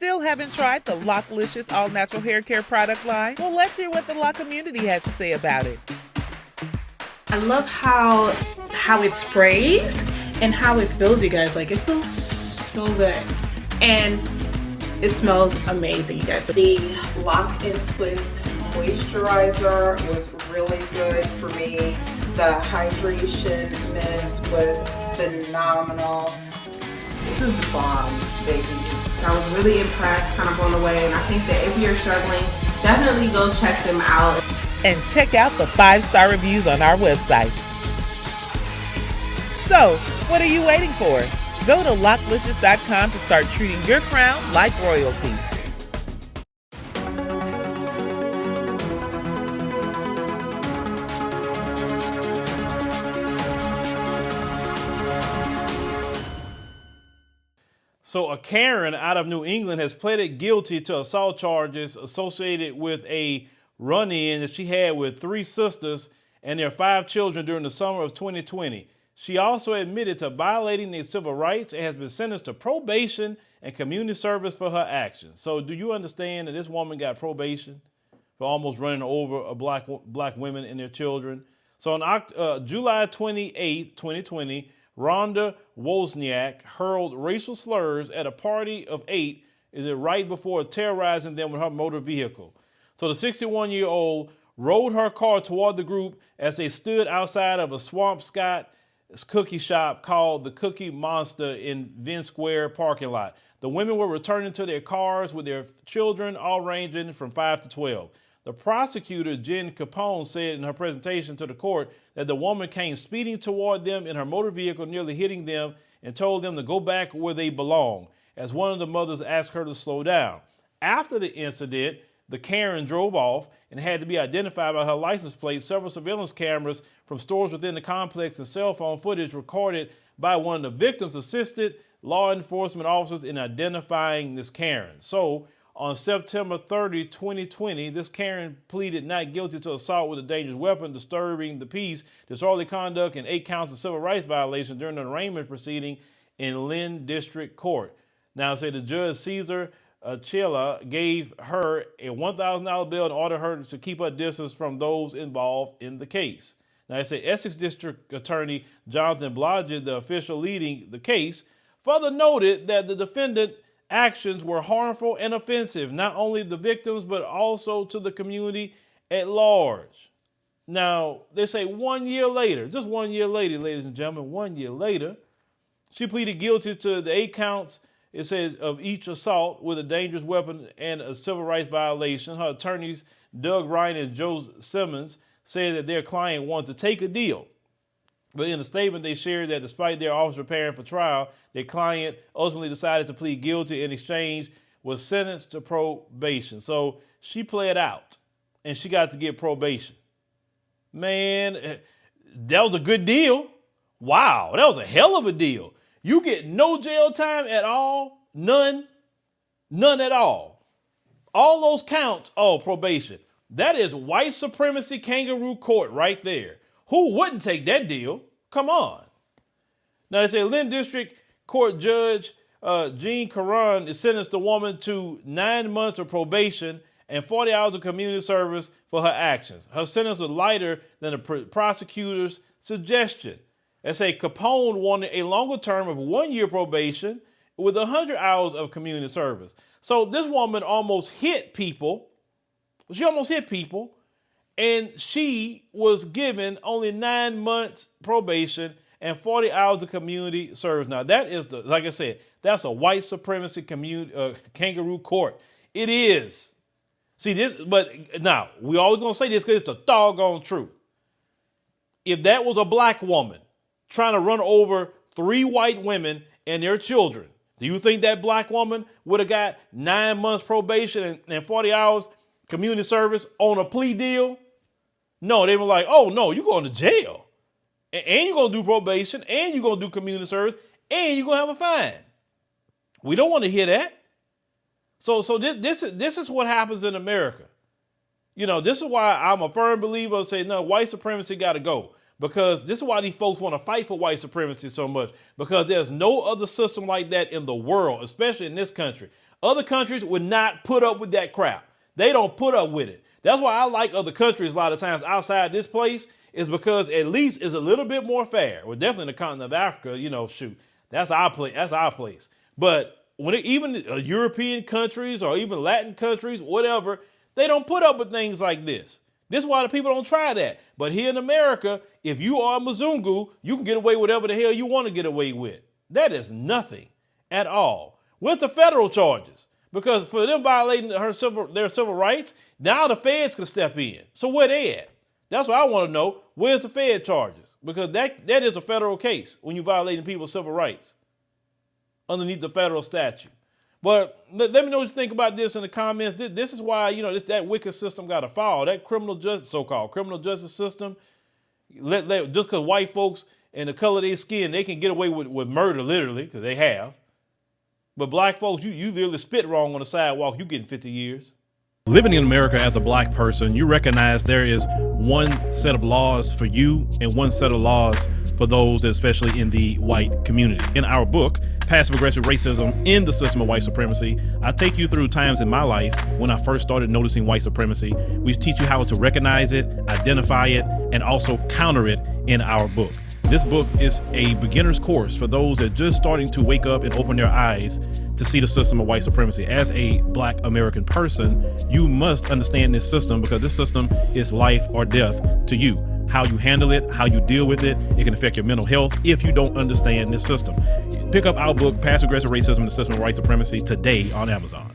Still haven't tried the Loclicious all-natural hair care product line? Well, let's hear what the Lock community has to say about it. I love how it sprays and how it feels, you guys. Like, it feels so good. And it smells amazing, you guys. The Lock and Twist moisturizer was really good for me. The hydration mist was phenomenal. This is bomb, baby. I was really impressed, kind of blown away, and I think that if you're struggling, definitely go check them out. And check out the 5-star reviews on our website. So, what are you waiting for? Go to Loclicious.com to start treating your crown like royalty. So a Karen out of New England has pleaded guilty to assault charges associated with a run-in that she had with 3 sisters and their 5 children during the summer of 2020. She also admitted to violating their civil rights and has been sentenced to probation and community service for her actions. So do you understand that this woman got probation for almost running over black women and their children? So on July 28, 2020, Rhonda Wozniak hurled racial slurs at a party of 8 right before terrorizing them with her motor vehicle. So the 61-year-old rode her car toward the group as they stood outside of a Swamp Scott cookie shop called the Cookie Monster in Venn Square parking lot. The women were returning to their cars with their children, all ranging from 5 to 12. The prosecutor, Jen Capone, said in her presentation to the court that the woman came speeding toward them in her motor vehicle, nearly hitting them, and told them to go back where they belong, as one of the mothers asked her to slow down. After the incident, the Karen drove off and had to be identified by her license plate. Several surveillance cameras from stores within the complex and cell phone footage recorded by one of the victims assisted law enforcement officers in identifying this Karen. So on September 30, 2020, this Karen pleaded not guilty to assault with a dangerous weapon, disturbing the peace, disorderly conduct, and 8 counts of civil rights violation during an arraignment proceeding in Lynn District Court. Now, say the judge, Caesar Chilla, gave her a $1,000 bill and ordered her to keep her distance from those involved in the case. Now, I say Essex District Attorney Jonathan Blodgett, the official leading the case, further noted that the defendant actions were harmful and offensive, not only the victims, but also to the community at large. Now, they say 1 year later, just 1 year later, ladies and gentlemen, 1 year later, she pleaded guilty to the 8 counts, it says, of each assault with a dangerous weapon and a civil rights violation. Her attorneys, Doug Ryan and Joe Simmons, said that their client wanted to take a deal. But in a statement, they shared that despite their office preparing for trial, their client ultimately decided to plead guilty. In exchange, was sentenced to probation. So she pled out, and she got to get probation. Man, that was a good deal. Wow, that was a hell of a deal. You get no jail time at all, none at all. All those counts, probation. That is white supremacy kangaroo court right there. Who wouldn't take that deal? Come on. Now they say Lynn District Court Judge Jean Caron is sentenced the woman to 9 months of probation and 40 hours of community service for her actions. Her sentence was lighter than the prosecutor's suggestion. They say Capone wanted a longer term of 1 year probation with 100 hours of community service. So this woman almost hit people. She almost hit people. And she was given only 9 months probation and 40 hours of community service. Now that is like I said, that's a white supremacy kangaroo court. It is. See this, but now we always gonna say this because it's the doggone truth. If that was a black woman trying to run over 3 white women and their children, do you think that black woman would have got 9 months probation and 40 hours community service on a plea deal? No, they were like, oh no, you're going to jail. And you're going to do probation, and you're going to do community service, and you're going to have a fine. We don't want to hear that. So this is what happens in America. You know, this is why I'm a firm believer of saying, no, white supremacy got to go. Because this is why these folks want to fight for white supremacy so much. Because there's no other system like that in the world, especially in this country. Other countries would not put up with that crap. They don't put up with it. That's why I like other countries a lot of times outside this place, is because at least it's a little bit more fair. Well, definitely in the continent of Africa, you know, shoot, that's our place. That's our place. But when even European countries or even Latin countries, whatever, they don't put up with things like this. This is why the people don't try that. But here in America, if you are a Mzungu, you can get away with whatever the hell you want to get away with. That is nothing at all. Where's the federal charges? Because for them violating their civil rights, now the feds can step in. So where they at? That's what I want to know. Where's the Fed charges? Because that is a federal case when you're violating people's civil rights underneath the federal statute. But let me know what you think about this in the comments. This is why, you know, that wicked system got to fall. That so-called criminal justice system, just because white folks and the color of their skin, they can get away with murder, literally, because they have. But black folks, you literally spit wrong on the sidewalk, you getting 50 years. Living in America as a black person, you recognize there is one set of laws for you and one set of laws for those, especially in the white community. In our book, Passive Aggressive Racism in the System of White Supremacy, I take you through times in my life when I first started noticing white supremacy. We teach you how to recognize it, identify it, and also counter it in our book. This book is a beginner's course for those that are just starting to wake up and open their eyes to see the system of white supremacy. As a black American person, you must understand this system because this system is life or death to you. How you handle it, how you deal with it, it can affect your mental health if you don't understand this system. Pick up our book, Passive Aggressive Racism and the System of White Supremacy, today on Amazon.